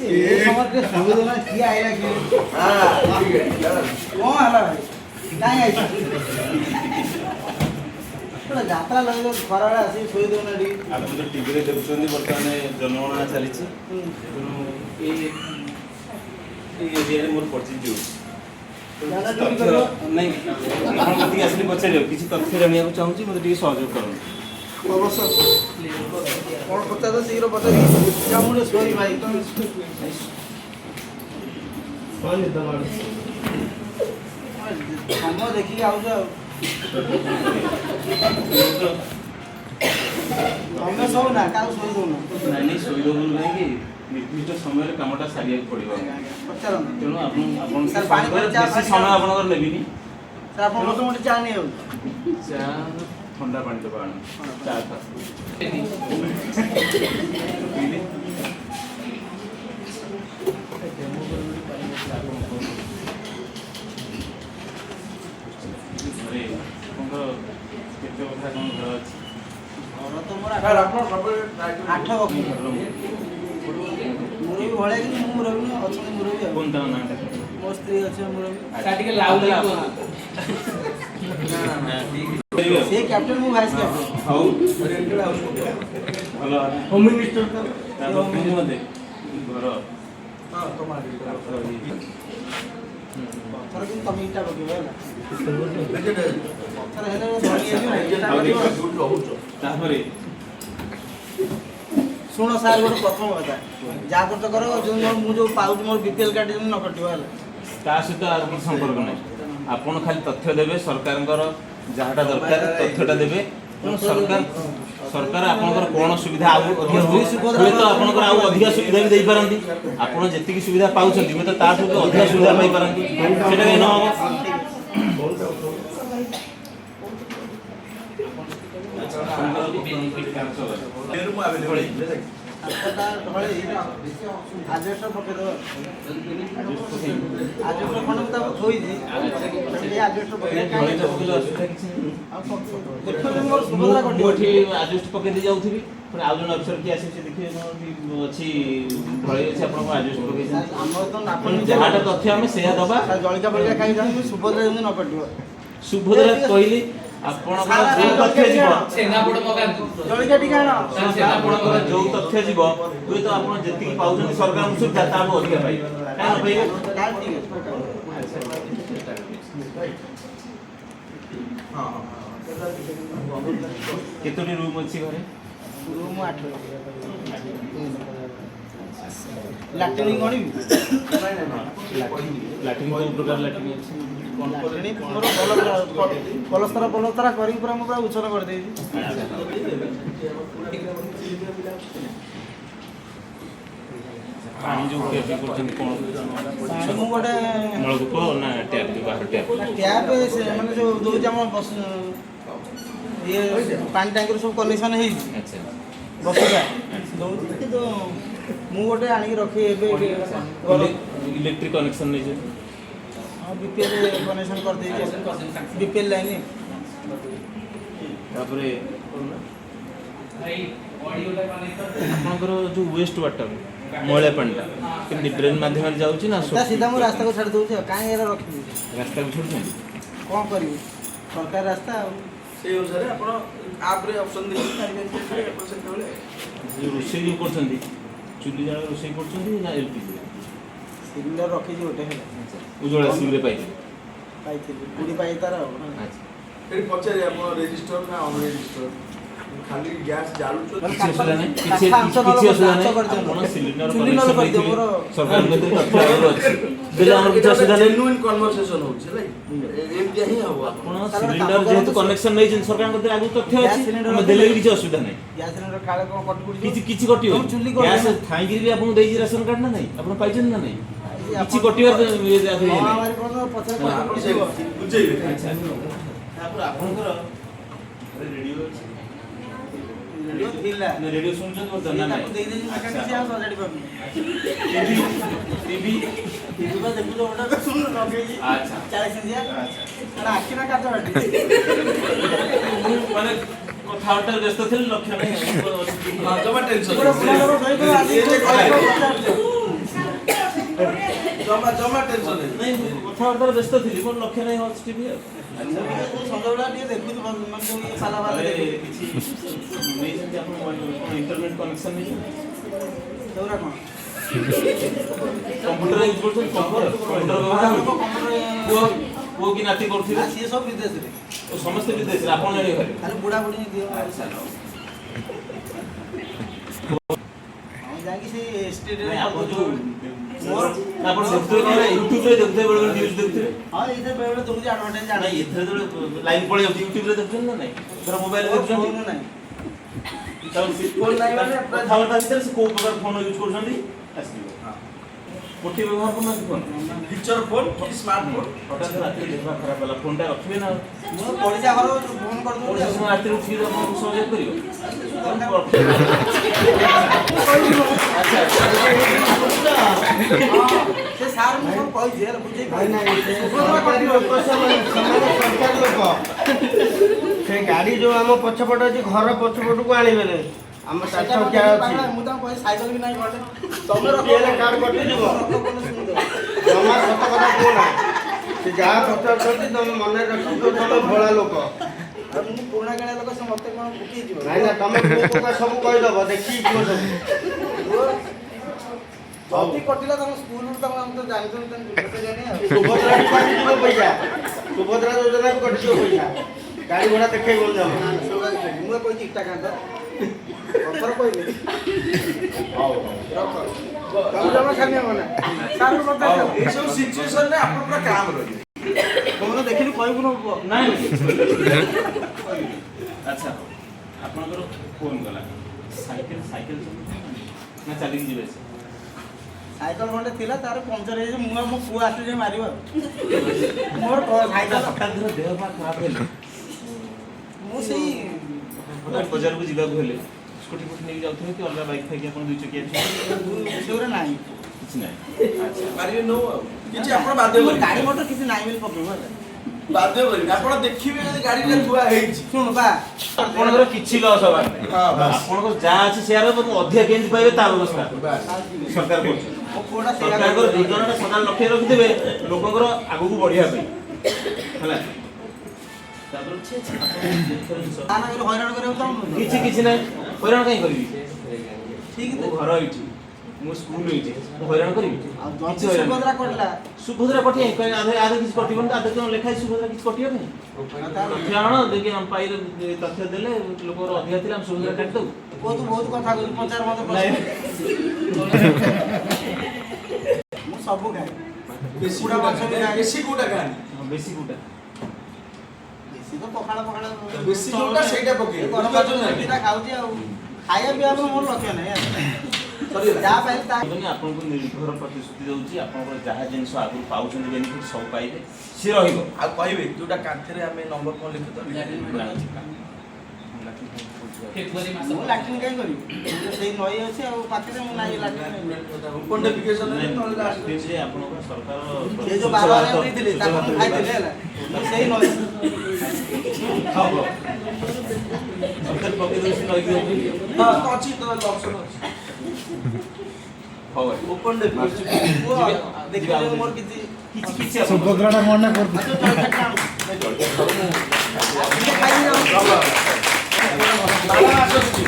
Summer के सुविधा ना किया आइला कि हां ठीक है कौन हला भाई काई आई तो यात्रा लगलो खराळे आसी सोई देना डी आपण तो टीवी रे देखुछन वर्तमान जनगणना चली एरिया मोर पड़ची जो नहीं आपण मते असली पछाड़ियो किछि तथ्य जानिया को चाहूची मते टिके सहयोग करो अवश्य कौन पता तो शीघ्र पता जामुने सोई भाई सोई दमाड़ हम देखि आउ जाओ हम सो ना का सोई दो ना नहीं सोई दो नहीं कि निर्दिष्ट समय रे कामटा सारिया पड़िबो पचार तेनु आपण सर पानी पर चा बेसी समय आपण कर लेबिनी सर आपण मोटे मोटे चा नहीं हो चा ठंडा पानी तो पानी चा था अरे कोन केते କଥା कोन घर अछि और तो मोरा सर आपण सब 8 मुरबी भळे कि मु मुरबी अछि मुरबी कोन ता नाटा मो स्त्री अछि मुरबी सा टिके लाउली से कैप्टन मु vice captain how rented house hello home minister का तापर कोन मते घर हां तुम्हारी थोड़ा दिन कम इटा बगिबो ना पत्थर हेले धनी है तापरे सुनो सार गोटे प्रथम कथा जा करते करो जो मु जो पाउच मोर बीपीएल कार्ड न कटियो हला ता सहित आर कि संपर्क नै आपण खाली तथ्य देबे सरकारଙ୍କର जाहाटा दरकार तथ्यटा देबे सरकार आपनकर कोन सुविधा आउ अधिक होय तो आपनकर आउ अधिक सुविधा भी देई पारंती आपण जेतिकी सुविधा पाउछंती मे तो ता ठु अधिक सुविधा पाई पारंती सेटा नै न आजेस्टर पके दो आजेस्टर खंड तो थोई दी ये आजेस्टर पके देखो मोर सुभद्रा कोठी एडजस्ट पके दे जाउथबी पर आउ जन अफसर की आसी से देखिए अछि भळे अछि आपण एडजस्ट पके हमर तो नापन जहाटा तथ्य हम सेया दबा जळका बळका खाई जानु सुभद्रा जने न कटियो सुभद्रा कहली आपण जो तथ्य जीव सेनापड़ मगा जळका ठिकाना आपणकर जो तथ्य जीव हुए तो आपण जेतिकी पाउछन सरकार सुविधा ता अधिक पाई कान पाइबे हां केतोटी रूम अछि घरे रूम 8 लैट्रिन गणी लैट्रिन को प्रकार लैट्रिन अछि लैट्रिन मोर पलस्तरा करी पूरा mo पूरा उछल कर देई पानी जो के करछन कोन पानी मु गोटे नलकूप ना टैप जो बाहर टैप टैप से माने जो दो जम बस ये पानी टैंकर सब कनेक्शन है अच्छा बसुगा दो कि तो मु गोटे आनी रखी एबे इलेक्ट्रिक कनेक्शन नै जे हां बीपीएल कनेक्शन कर देई बीपीएल लाइन तापरे भाई ऑडियो ला कनेक्ट आपनकर जो वेस्ट वाटर मोळे पानी कि ड्रेन माध्यम रे जाउची ना सीधा मु रास्ता को छाड़ दउ काहे एरा रखी रास्ता को छोड़ कोन करी सरकार रास्ता से अनुसार आपण आप रे ऑप्शन दे पारिबे आपण से केवले जो रोषे जो करछंती चुली जाळ रोषे करछंती ना एलपीजी सिलिंडर रखी जो होटे है उज्जवला सिम रे पाइथि पुडी पाइ तार अच्छा फेर पछे आपण रजिस्टर ना ऑन रजिस्टर खाली गैस जालू किछि असुविधा नै किछि असुविधा नै आपण सिलिंडर कनेक्शन देथिबे सरकार के तथ्य आलो अछि बेला हमर किछि असुविधा नै जेन्युइन कन्वर्सेशन हो छै लाइक एम दिया ही हो आपण सिलिंडर जेहेतु कनेक्शन नै जिन सरकार के आगु तथ्य अछि हम देले किछि असुविधा नै गैस सिलिंडर काले कोन कट कुडी किछि कटियो गैस थाई गिर भी आपण देई राशन कार्ड ना नै आपण पाइछन ना नै किछि कटियो ये आखिर नै हमारे कोन पछा बुझेबे तापर आपनकर रेडियो रेडियो थिला रेडियो सुनछन तो ना नै देई दे मकान से आ सजाडी पाबी टीवी टीवी बा देखु तो ओटा सुन लगे अच्छा 40 इंच अच्छा ना आखि ना काट बाटी माने कथाटा व्यस्त थिल लक्ष्य नै हां जमा टेंशन पूरा पूरा लोग सही तो आदि ଜମା ଜମା ଟେନସନ ନାଇଁ ମୁଁ କଥାବାର୍ତ୍ତାରେ ବ୍ୟସ୍ତ ଥିଲି ମୋର ଲକ୍ଷ୍ୟ ନାହିଁ ହଚ୍ ଟିଭି ଆଉ ସଞ୍ଜବେଳା ଟିକେ ଦେଖୁଛି ମାନେ ଯୋଉ ଇଏ ସାଲା ବାଲା ଘରେ ଦେଖୁଛି କିଛି ନେଇଛନ୍ତି ଆପଣ ଇଣ୍ଟରନେଟ୍ କନେକ୍ସନ ନେଇଛନ୍ତି ସେଗୁରା କ'ଣ କମ୍ପ୍ୟୁଟର ୟୁଜ୍ କରୁଛନ୍ତି କମ୍ପ୍ୟୁଟର ବ୍ୟବହାର ପୁଅ କି ନାତି କରୁଥିବେ ସିଏ ସବୁ ବିଦେଶରେ ଓ ସମସ୍ତେ ବିଦେଶରେ ଆପଣ ଜାଣିବେ ଘରେ ଖାଲି ବୁଢ଼ା ବୁଢ଼ୀ ଦିଅ ଆଚ୍ଛା ଆମେ ଯାଇକି ସେଇ ଷ୍ଟେଟରେ ନାଇଁ ଆପଣ ଯୋଉ ମୋର ଆପଣ ଦେଖୁଥିବେ କଣ ୟୁଟ୍ୟୁବରେ ଦେଖୁଥିବେ ବେଳେ ବେଳେ ନ୍ୟୁଜ୍ ଦେଖୁଥିବେ ହଁ ଏଇଥିରେ ବେଳେବେଳେ ଦେଖୁଛି ଆଡ଼ଭର୍ଟାଇଜ ନାଇଁ ଆଣେ ଏଥିରେ ଯେତେବେଳେ ଲାଇନ୍ ପଳେଇ ଯାଉଛି ୟୁଟ୍ୟୁବରେ ଦେଖୁଛନ୍ତି ନା ନାଇଁ ଧର ମୋବାଇଲରେ ଦେଖୁଛନ୍ତି ଫୋନ୍ ନାହିଁ ଫୋନ୍ ନାହିଁ ମାନେ କଥାବାର୍ତ୍ତା ଭିତରେ ସେ କୋଉ ପ୍ରକାର ଫୋନ୍ ୟୁଜ୍ କରୁଛନ୍ତି ଆସିବ କୋଟି ବ୍ୟବହାର କରୁନାହାନ୍ତି ଫୋନ୍ ଫିଚର ଫୋନ କି ସ୍ମାର୍ଟ ଫୋନ ହଠାତ୍ ରାତିରେ ଦେହ ଖରାପ ହେଲା ଫୋନ୍ଟା ରଖିବେ ନା ମୁଁ ପଡ଼ିଶା ଘର ଫୋନ୍ କରିଦେଉଛି ପଇସା ସମୟ ରାତିରେ ଉଠିକି ଆପଣଙ୍କୁ ସହଯୋଗ କରିବ ଆଚ୍ଛା ସେ ସାର୍ ମୁଁ ସବୁ କହିଛି ହେଲା ବୁଝେଇ ସେ ଗାଡି ଯୋଉ ଆମ ପଛପଟ ଅଛି ଘର ପଛପଟକୁ ଆଣିବେନି ଆମ ଚାରି ଚକିଆ ଅଛି ମୁଁ ତାଙ୍କୁ କହିଛି ସାଇକେଲ ବି ନାହିଁ ଘରେ ତମେ ପିଏଲେ କାର୍ଡ କଟିଯିବ ଜମା ସତ କଥା କୁହନା ସେ ଯାହା ପଚାରୁଛନ୍ତି ତମେ ମନେ ରଖିଥିବ ତମେ ଭୋଳା ଲୋକ ମୁଁ ପୁରୁଣା କାଳିଆ ଲୋକ ସେ ମତେ କ'ଣ ବୁକିଯିବ ନାଇଁ ନା ତମେ କୋଉ ପ୍ରକାର ସବୁ କହିଦବ ଦେଖିକି କୁହ ସବୁ ଯଦି କଟିଲା ତମ ସ୍କୁଲରୁ ତମ ଆମେ ତ ଜାଣିଛନ୍ତି ତମେ ଜାଣି ଆଉ ସୁଭଦ୍ରା କଟିଯିବ ପଇସା ସୁଭଦ୍ରା ଯୋଜନା କଟିଯିବ ପଇସା ଗାଡି ଘୋଡା ଦେଖେଇବନି ଜମା ମୁଁ କହିଛି ଇଟା କାନ୍ଦ ଅଥର କହିଲେ ରଖ ତମେ ଜମା ଖାଲି ହେବ ନା ସାର୍ କଥା ଏଇସବୁ ସିଚୁଏସନରେ ଆପଣ ପୁରା କାମ ରହିବେ ତମେ ଦେଖିଲି କହିବୁ ନା ପୁଅ ନାଇଁ ଆଚ୍ଛା ଆପଣଙ୍କର ଫୋନ୍ ଗଲା ସାଇକେଲ ନା ଚାଲିକି ଯିବେ ସେ ସାଇକେଲ ଖଣ୍ଡେ ଥିଲା ତାର ପଞ୍ଚର ହେଇଯାଇଛି ମୁଁ ଆଉ ମୋ ପୁଅ ଆସିଲେ ଯାଇ ମାରିବ ମୋର ସାଇକେଲ ହଠାତ୍ ଧର ଦେହ ପା ଖରାପ ହେଲେ ମୁଁ ସେଇ ବଜାରକୁ ଯିବାକୁ ହେଲେ ସ୍କୁଟି ଫୁଟି ନେଇକି ଯାଉଥିବେ କି ଅଲଗା ବାଇକ୍ ଥାଇକି ଆପଣ ଦୁଇ ଚକିଆ ସେଗୁରା ନାହିଁ କିଛି ନାହିଁ ଆଚ୍ଛା ମାରିବେ ନଉ ଆଉ କିଛି ଆପଣ ବାଧ୍ୟ ମୋର କରିବେ ଗାଡ଼ି ମଟର କିଛି ନାହିଁ ବୋଲି ପକେଇବ ହେଲା ବାଧ୍ୟ କରିବେ ଆପଣ ଦେଖିବେ ଯଦି ଗାଡିଟା ଥୁଆ ହେଇଛି ଶୁଣୁ ବା ଆପଣଙ୍କର କିଛି ଲସ୍ ହବାର ନାହିଁ ଆପଣଙ୍କର ଯାହା ଅଛି ସେୟାର ଅଧିକା କେମିତି ପାଇବେ ତା ବ୍ୟବସ୍ଥା ସରକାର କରୁଛନ୍ତି ମୋ ପୁଅଟା ସେଇଆ ସରକାରଙ୍କର ଯୋଜନାଟା ସଦା ଲକ୍ଷ୍ୟ ରଖିଥିବେ ଲୋକଙ୍କର ଆଗକୁ ବଢିବା ପାଇଁ ହେଲା ତାପରେ ହଇରାଣ କରିବାକୁ ଚାହୁଁନୁ କିଛି ନାହିଁ ହଇରାଣ କାହିଁ କରିବି ଠିକ ମୋ ଘର ଏଇଠି ମୋ ସ୍କୁଲ ଏଇଠି ମୁଁ ହଇରାଣ କରିବି ଆଉ କିଛି ଯଦି ହଇରାଣ ସୁଭଦ୍ରା କଟିଲା ସୁଭଦ୍ରା କଟିଏ ଆଧେ କିଛି କଟିବନି ଆଧେ କ'ଣ ଲେଖା ହେଇଛି ସୁଭଦ୍ରା କିଛି କଟିବ ନାହିଁ ତଥ୍ୟ ଆଣ ଦେଇକି ଆମେ ପାଇଲେ ତଥ୍ୟ ଦେଲେ ଲୋକଙ୍କର ଅଧିକା ଥିଲେ ଆମେ ସୁଭଦ୍ରା କାଟିଦେବୁ ପୁଅ ତୁ ବହୁତ କଥା କହୁଛୁ ପଚାର ମତେ ନାଇଁ। ମୁଁ ସବୁ ଖାଏ ବେଶୀ କୁକୁଡ଼ା ମାଛ ବି ଖାଏ ବେଶୀ କୋଉଟା ଖାଆନ୍ତି ବେଶୀ କୋଉଟା ବେଶୀ ତ ପଖାଳ ବେଶୀ ଯୋଉଟା ସେଇଟା ପକେଇବେ। ଗରମ ଭାତ ଦିଟା ଖାଉଛି ଆଉ ଖାଇବା ପିଇବା ପାଇଁ ମୋର ଲକ୍ଷ୍ୟ ନାହିଁ ଯାହା ପାଇଲେ ତା ଆପଣଙ୍କୁ ନିର୍ଭର ପ୍ରତିଶ୍ରୁତି ଦେଉଛି ଆପଣଙ୍କର ଯାହା ଜିନିଷ ଆଗରୁ ପାଉଛନ୍ତି ବେନିଫିଟ୍ ସବୁ ପାଇବେ ସିଏ ରହିବ ଆଉ କହିବେ ଯୋଉଟା କାନ୍ଥରେ ଆମେ ନମ୍ବର କଣ ଲେଖିତ ଫେବୃଆରୀ ମାସ ମୁଁ ଲାଟ୍ରିନ୍ କାହିଁ କରିବି ସେଇ ନଈ ଅଛି ଆଉ ପାଖରେ ମୁଁ ନାହିଁ ଲାଟ୍ରିନ୍ ଉପନୋଟିଫିକେସନରେ ଯେ ଆପଣଙ୍କର ସରକାର ସେ ଯୋଉ 12,000 ଦେଇଥିଲେ ତାକୁ ମୁଁ ଖାଇଥିଲି ହେଲା ମୁଁ ସେଇ ନଈ ହବ ସରକାର ପକେଇ ଦେଉଛି ନଈକି ଅଛି ତ ଅପସନ ଅଛି ହଉ ଓପନ ଦେଖିଲେ ମୋର କିଛି କିଛି ସୁଭଦ୍ରାଟା ମନେ କରୁଛି ଖାଇବି ଆଉ ବାବା ଆସନ୍ତୁ